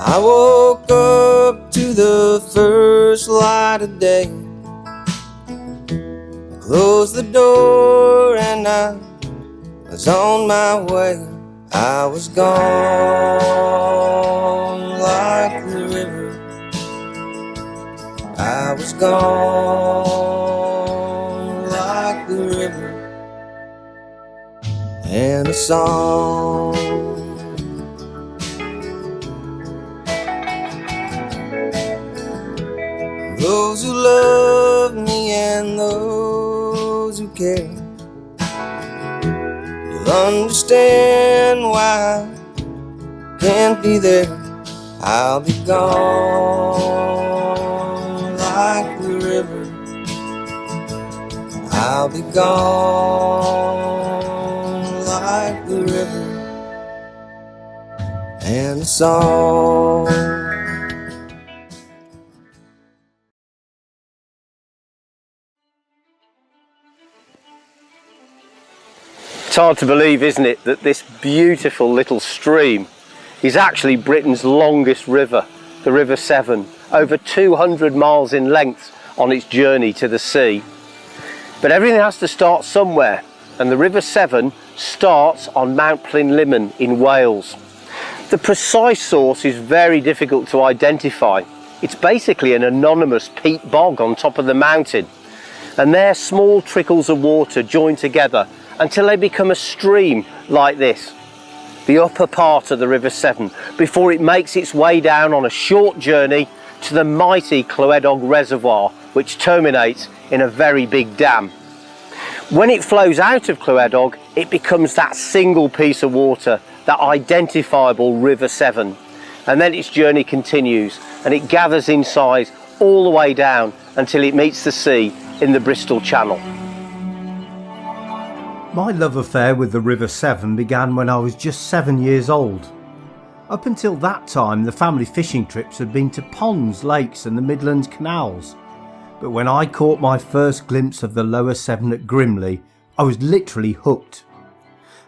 I woke up to the first light of day, closed the door and I was on my way. I was gone like the river, I was gone like the river. And a song, those who love me and those who care, you'll understand why I can't be there. I'll be gone like the river, I'll be gone like the river. And a song, it's hard to believe, isn't it, that this beautiful little stream is actually Britain's longest river, the River Severn, over 200 miles in length on its journey to the sea. But everything has to start somewhere, and the River Severn starts on Mount Plinlimmon in Wales. The precise source is very difficult to identify. It's basically an anonymous peat bog on top of the mountain, and there small trickles of water join together until they become a stream like this, the upper part of the River Severn, before it makes its way down on a short journey to the mighty Clywedog Reservoir, which terminates in a very big dam. When it flows out of Clywedog, it becomes that single piece of water, that identifiable River Severn, and then its journey continues and it gathers in size all the way down until it meets the sea in the Bristol Channel. My love affair with the River Severn began when I was just 7 years old. Up until that time, the family fishing trips had been to ponds, lakes and the Midlands canals. But when I caught my first glimpse of the lower Severn at Grimley, I was literally hooked.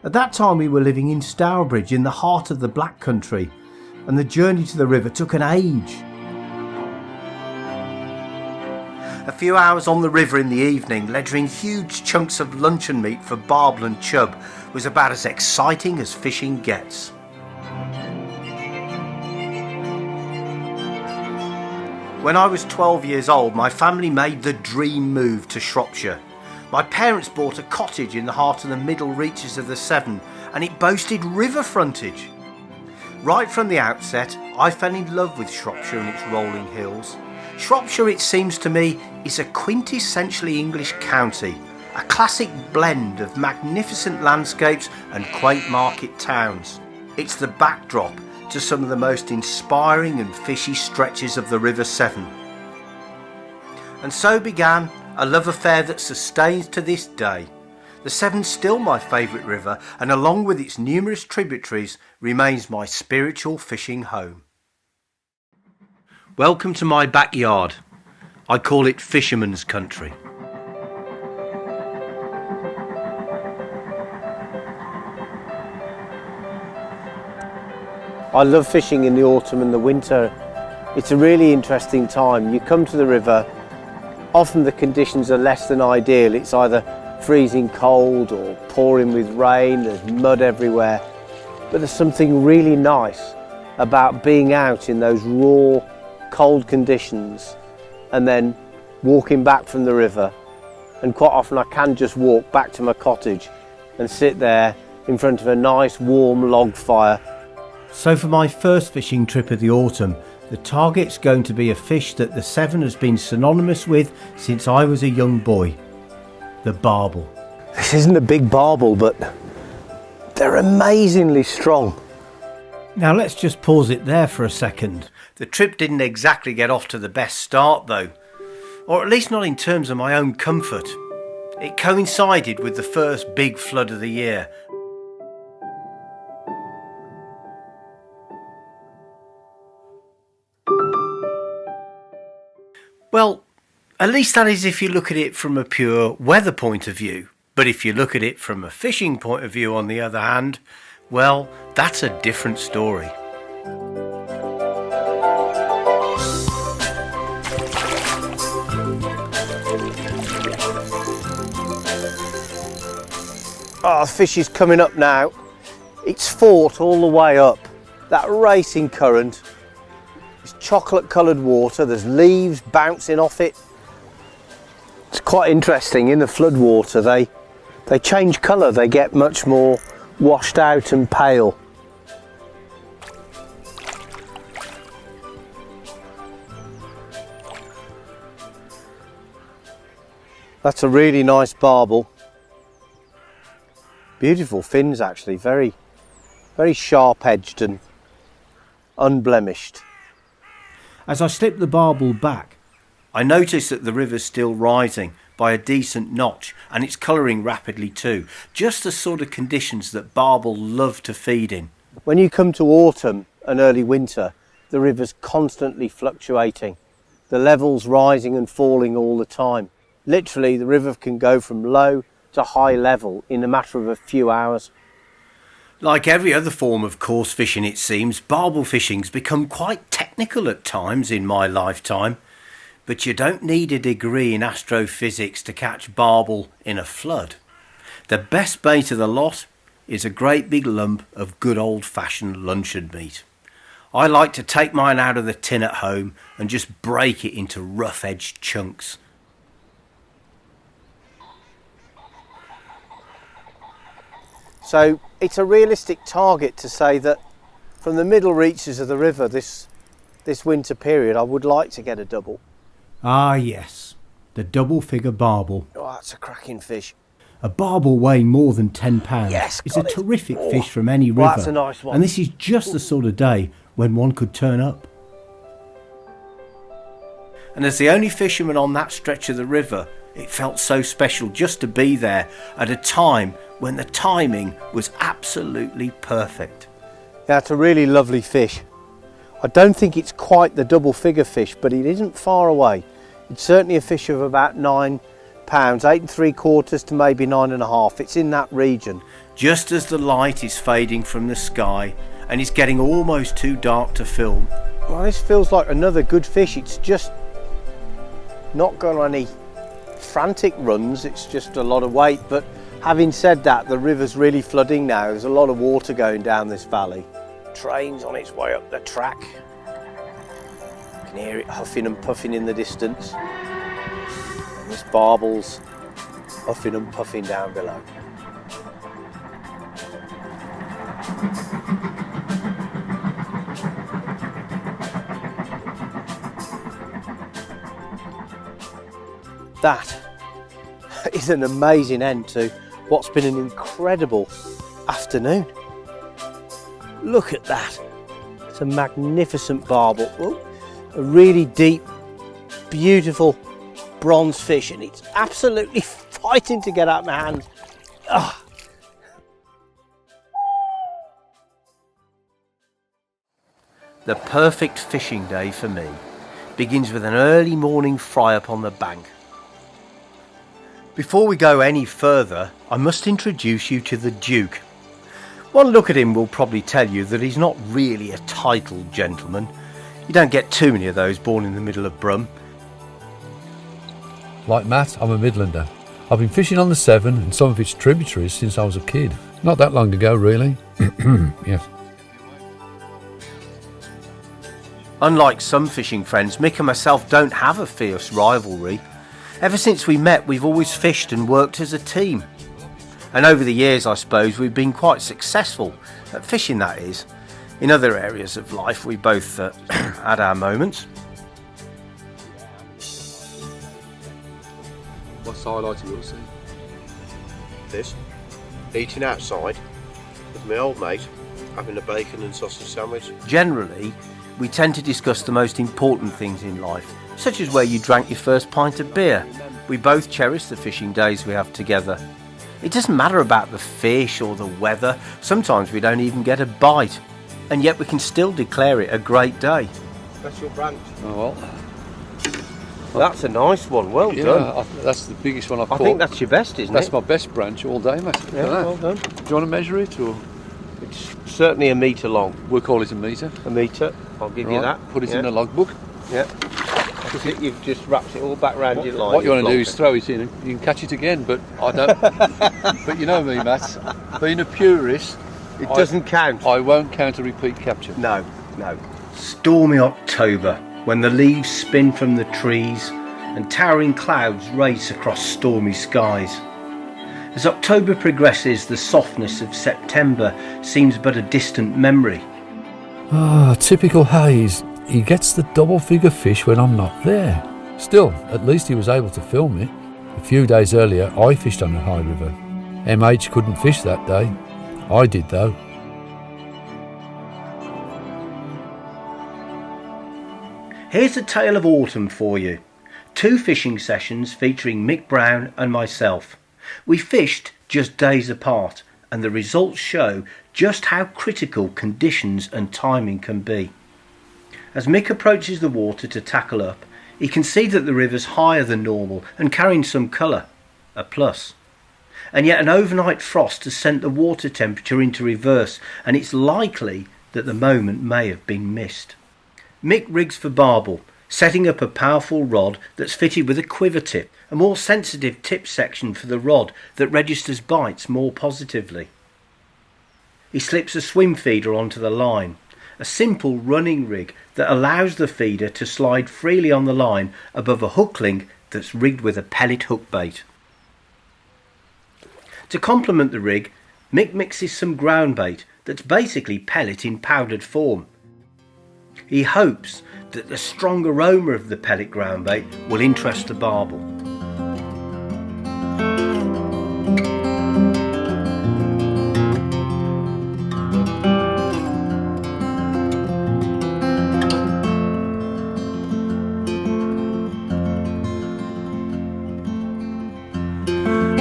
At that time we were living in Stourbridge, in the heart of the Black Country, and the journey to the river took an age. A few hours on the river in the evening, ledgering huge chunks of luncheon meat for Barbel and Chub, was about as exciting as fishing gets. When I was 12 years old, my family made the dream move to Shropshire. My parents bought a cottage in the heart of the middle reaches of the Severn, and it boasted river frontage. Right from the outset, I fell in love with Shropshire and its rolling hills. Shropshire, it seems to me, is a quintessentially English county, a classic blend of magnificent landscapes and quaint market towns. It's the backdrop to some of the most inspiring and fishy stretches of the River Severn. And so began a love affair that sustains to this day. The Severn's still my favourite river, and along with its numerous tributaries, remains my spiritual fishing home. Welcome to my backyard. I call it Fisherman's Country. I love fishing in the autumn and the winter. It's a really interesting time. You come to the river, often the conditions are less than ideal. It's either freezing cold or pouring with rain, there's mud everywhere. But there's something really nice about being out in those raw, cold conditions and then walking back from the river. And quite often I can just walk back to my cottage and sit there in front of a nice warm log fire. So for my first fishing trip of the autumn, the target's going to be a fish that the Severn has been synonymous with since I was a young boy, the barbel. This isn't a big barbel, but they're amazingly strong. Now let's just pause it there for a second. The trip didn't exactly get off to the best start though, or at least not in terms of my own comfort. It coincided with the first big flood of the year. Well, at least that is if you look at it from a pure weather point of view. But if you look at it from a fishing point of view, on the other hand, well, that's a different story. Oh, the fish is coming up now. It's fought all the way up. That racing current. It's chocolate coloured water. There's leaves bouncing off it. It's quite interesting. In the flood water, they change colour. They get much more washed out and pale. That's a really nice barbel. Beautiful fins actually, very sharp edged and unblemished. As I slip the barbel back, I notice that the river's still rising by a decent notch, and it's colouring rapidly too. Just the sort of conditions that barbel love to feed in. When you come to autumn and early winter, the river's constantly fluctuating. The level's rising and falling all the time. Literally, the river can go from low to high level in a matter of a few hours. Like every other form of coarse fishing, it seems, barbel fishing's become quite technical at times in my lifetime. But you don't need a degree in astrophysics to catch barbel in a flood. The best bait of the lot is a great big lump of good old-fashioned luncheon meat. I like to take mine out of the tin at home and just break it into rough-edged chunks. So it's a realistic target to say that from the middle reaches of the river this winter period, I would like to get a double. Ah yes, the double figure barbel. Oh, that's a cracking fish. A barbel weighing more than 10 pounds Yes, is a got it. terrific fish from any river. Well, that's a nice one. And this is just the sort of day when one could turn up. And as the only fisherman on that stretch of the river, it felt so special just to be there at a time when the timing was absolutely perfect. Yeah, it's a really lovely fish. I don't think it's quite the double figure fish, but it isn't far away. It's certainly a fish of about 9 pounds, 8 3/4 to maybe 9.5. It's in that region. Just as the light is fading from the sky and it's getting almost too dark to film. Well, this feels like another good fish. It's just not got any frantic runs, it's just a lot of weight. But having said that, the river's really flooding now. There's a lot of water going down this valley. Train's on its way up the track. You can hear it huffing and puffing in the distance. And this barbel's huffing and puffing down below. That is an amazing end to what's been an incredible afternoon. Look at that. It's a magnificent barbel. Oh, a really deep, beautiful bronze fish, and it's absolutely fighting to get out of my hands. Oh. The perfect fishing day for me begins with an early morning fry up on the bank. Before we go any further, I must introduce you to the Duke. One look at him will probably tell you that he's not really a titled gentleman. You don't get too many of those born in the middle of Brum. Like Matt, I'm a Midlander. I've been fishing on the Severn and some of its tributaries since I was a kid. Not that long ago, really. Yes. Unlike some fishing friends, Mick and myself don't have a fierce rivalry. Ever since we met, we've always fished and worked as a team. And over the years, I suppose, we've been quite successful at fishing, that is. In other areas of life, we both had our moments. What's the highlight of your scene? This, eating outside with my old mate, having a bacon and sausage sandwich. Generally, we tend to discuss the most important things in life, such as where you drank your first pint of beer. We both cherish the fishing days we have together. It doesn't matter about the fish or the weather. Sometimes we don't even get a bite, and yet we can still declare it a great day. That's your branch. Oh, well. That's a nice one, well done. That's the biggest one I've I caught. think that's your best, isn't That's it? my best branch all day, mate. Yeah, well done. Do you want to measure it, or It's certainly a metre long. we'll call it a metre? A metre, I'll give you Right, that. put it Yeah. in a logbook. Yeah. You've just wrapped it all back round your line. What you want to do is throw it in and you can catch it again, but I don't. But you know me, Matt. Being a purist, It doesn't count. I won't count a repeat capture. No. Stormy October, when the leaves spin from the trees and towering clouds race across stormy skies. As October progresses, the softness of September seems but a distant memory. Typical Hayes. He gets the double-figure fish when I'm not there. Still, at least he was able to film it. A few days earlier, I fished on a high river. MH couldn't fish that day. I did, though. Here's a tale of autumn for you. 2 fishing sessions featuring Mick Brown and myself. We fished just days apart, and the results show just how critical conditions and timing can be. As Mick approaches the water to tackle up, he can see that the river's higher than normal and carrying some colour, a plus. And yet an overnight frost has sent the water temperature into reverse, and it's likely that the moment may have been missed. Mick rigs for barbel, setting up a powerful rod that's fitted with a quiver tip, a more sensitive tip section for the rod that registers bites more positively. He slips a swim feeder onto the line, a simple running rig that allows the feeder to slide freely on the line above a hook link that's rigged with a pellet hook bait. To complement the rig, Mick mixes some ground bait that's basically pellet in powdered form. He hopes that the strong aroma of the pellet ground bait will interest the barbel.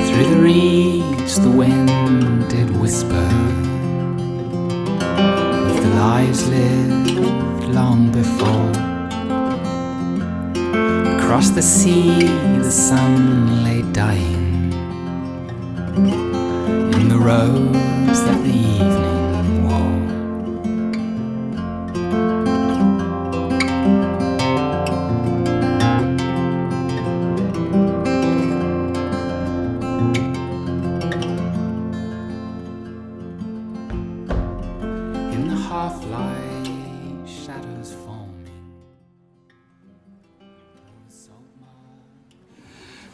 Through the reeds the wind did whisper of the lives lived long before. Across the sea the sun lay dying in the robes that the evening wore. In the half-light shadows forming.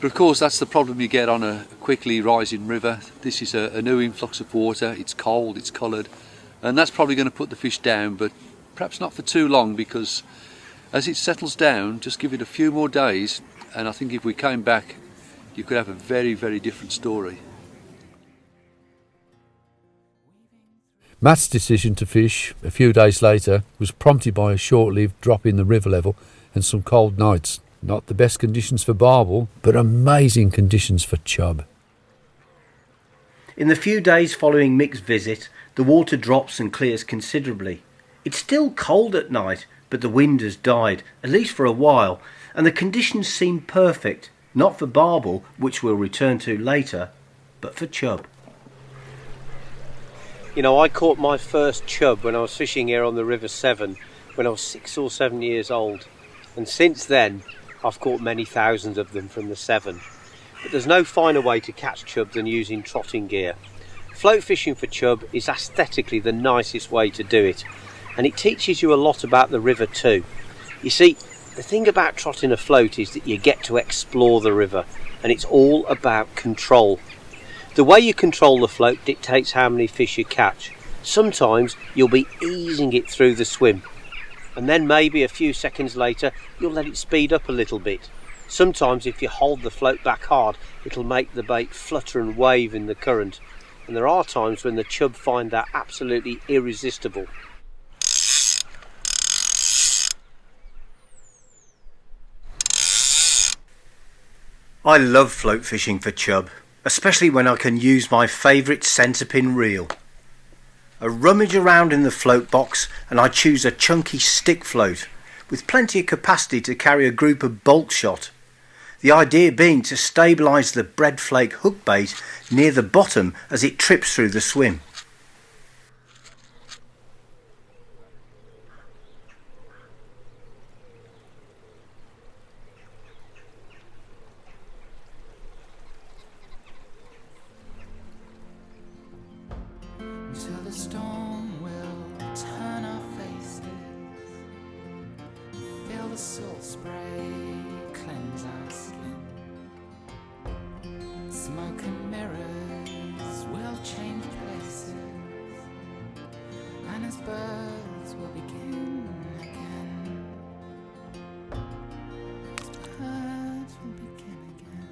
But of course, that's the problem you get on a quickly rising river. This is a new influx of water. It's cold, it's coloured, and that's probably going to put the fish down, but perhaps not for too long, because as it settles down, just give it a few more days, and I think if we came back, you could have a very, very different story. Matt's decision to fish a few days later was prompted by a short-lived drop in the river level and some cold nights. Not the best conditions for barbel, but amazing conditions for chub. In the few days following Mick's visit, the water drops and clears considerably. It's still cold at night, but the wind has died, at least for a while, and the conditions seem perfect, not for barbel, which we'll return to later, but for chub. You know, I caught my first chub when I was fishing here on the River Severn when I was 6 or 7 years old, and since then I've caught many thousands of them from the Severn. But there's no finer way to catch chub than using trotting gear. Float fishing for chub is aesthetically the nicest way to do it, and it teaches you a lot about the river too. You see, the thing about trotting a float is that you get to explore the river, and it's all about control. The way you control the float dictates how many fish you catch. Sometimes you'll be easing it through the swim, and then maybe a few seconds later you'll let it speed up a little bit. Sometimes if you hold the float back hard, it'll make the bait flutter and wave in the current, and there are times when the chub find that absolutely irresistible. I love float fishing for chub, especially when I can use my favourite centerpin reel. I rummage around in the float box and I choose a chunky stick float with plenty of capacity to carry a group of bulk shot. The idea being to stabilise the bread flake hook bait near the bottom as it trips through the swim. the salt spray cleanse our skin. Smoke and mirrors will change places, and as birds will begin again. As birds will begin again.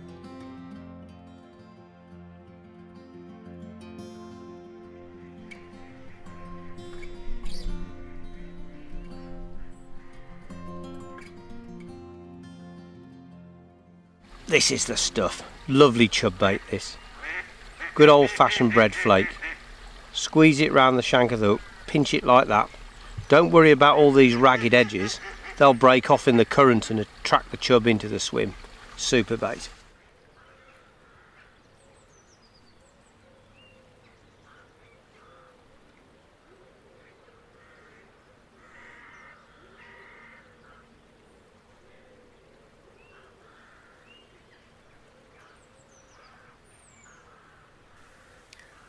This is the stuff. Lovely chub bait this. Good old fashioned bread flake. Squeeze it round the shank of the hook, pinch it like that. Don't worry about all these ragged edges. They'll break off in the current and attract the chub into the swim. Super bait.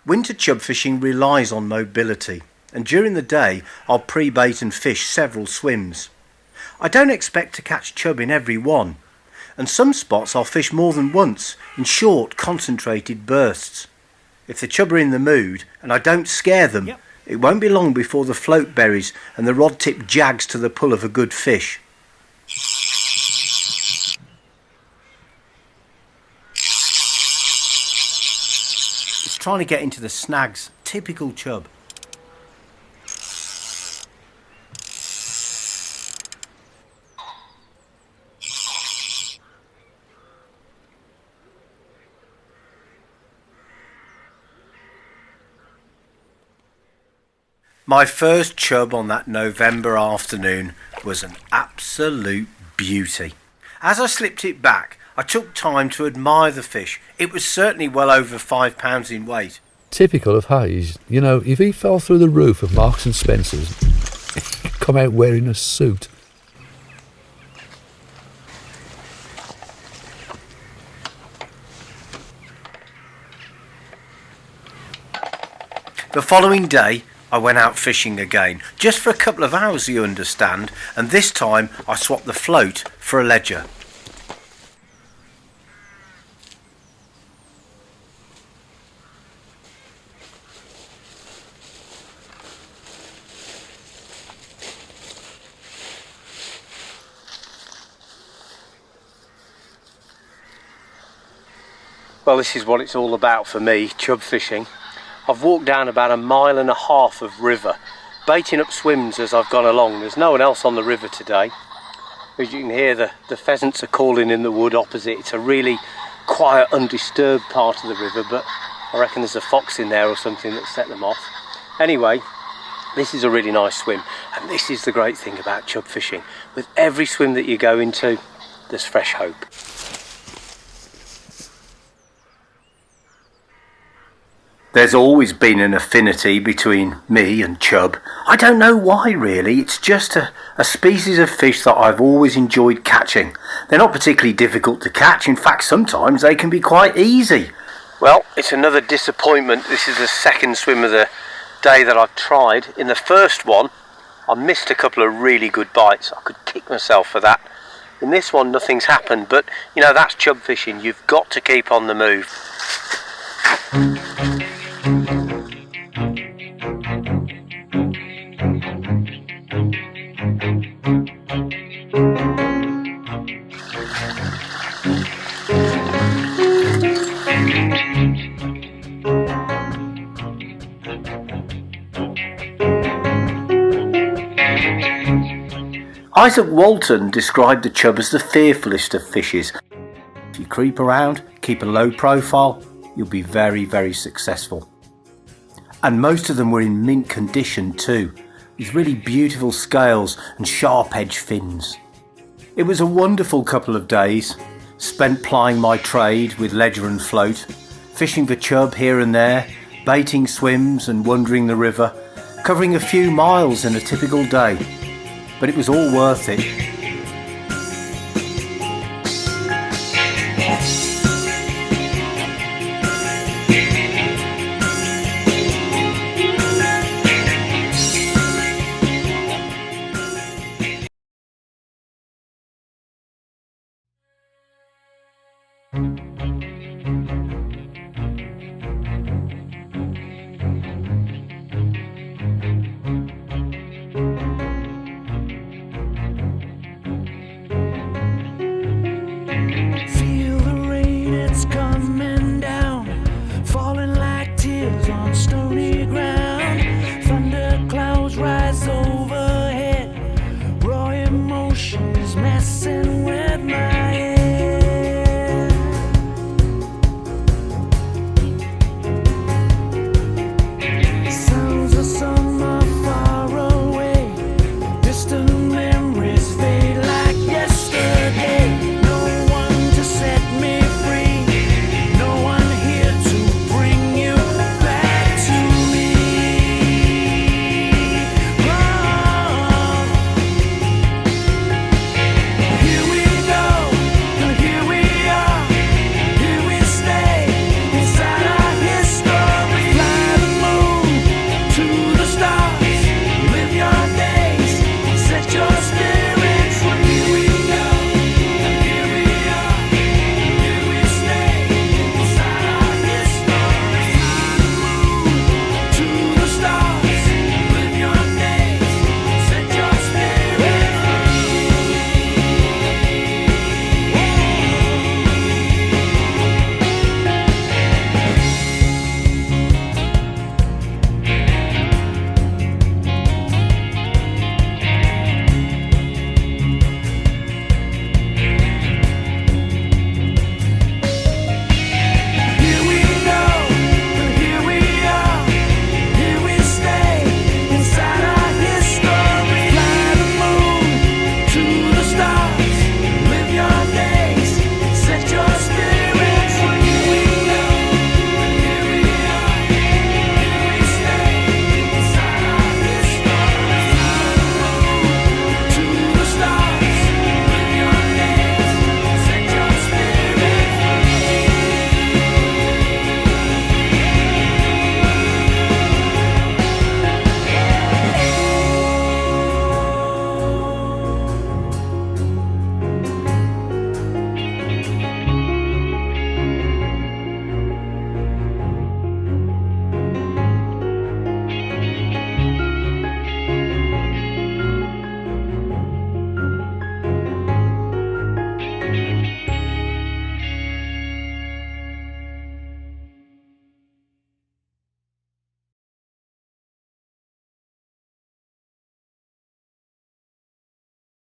Winter chub fishing relies on mobility, and during the day I'll pre-bait and fish several swims. I don't expect to catch chub in every one, and some spots I'll fish more than once in short, concentrated bursts. If the chub are in the mood and I don't scare them, it won't be long before the float buries and the rod tip jags to the pull of a good fish. Trying to get into the snags, typical chub. My first chub on that November afternoon was an absolute beauty. As I slipped it back, I took time to admire the fish. It was certainly well over 5 pounds in weight. Typical of Hayes. You know, if he fell through the roof of Marks and Spencer's, he'd come out wearing a suit. The following day, I went out fishing again, just for a couple of hours, you understand, and this time I swapped the float for a ledger. Well, this is what it's all about for me, chub fishing. I've walked down about 1.5 miles of river, baiting up swims as I've gone along. There's no one else on the river today. As you can hear, the pheasants are calling in the wood opposite. It's a really quiet, undisturbed part of the river, but I reckon there's a fox in there or something that set them off. Anyway, this is a really nice swim, and this is the great thing about chub fishing. With every swim that you go into, there's fresh hope. There's always been an affinity between me and chub. I don't know why really, it's just a species of fish that I've always enjoyed catching. They're not particularly difficult to catch, in fact sometimes they can be quite easy. Well, it's another disappointment. This is the second swim of the day that I've tried. In the first one, I missed a couple of really good bites. I could kick myself for that. In this one, nothing's happened, but you know, that's chub fishing. You've got to keep on the move. Isaac Walton described the chub as the fearfulest of fishes. If you creep around, keep a low profile, you'll be very, very successful. And most of them were in mint condition too, with really beautiful scales and sharp edge fins. It was a wonderful couple of days, spent plying my trade with ledger and float, fishing for chub here and there, baiting swims and wandering the river, covering a few miles in a typical day. But it was all worth it.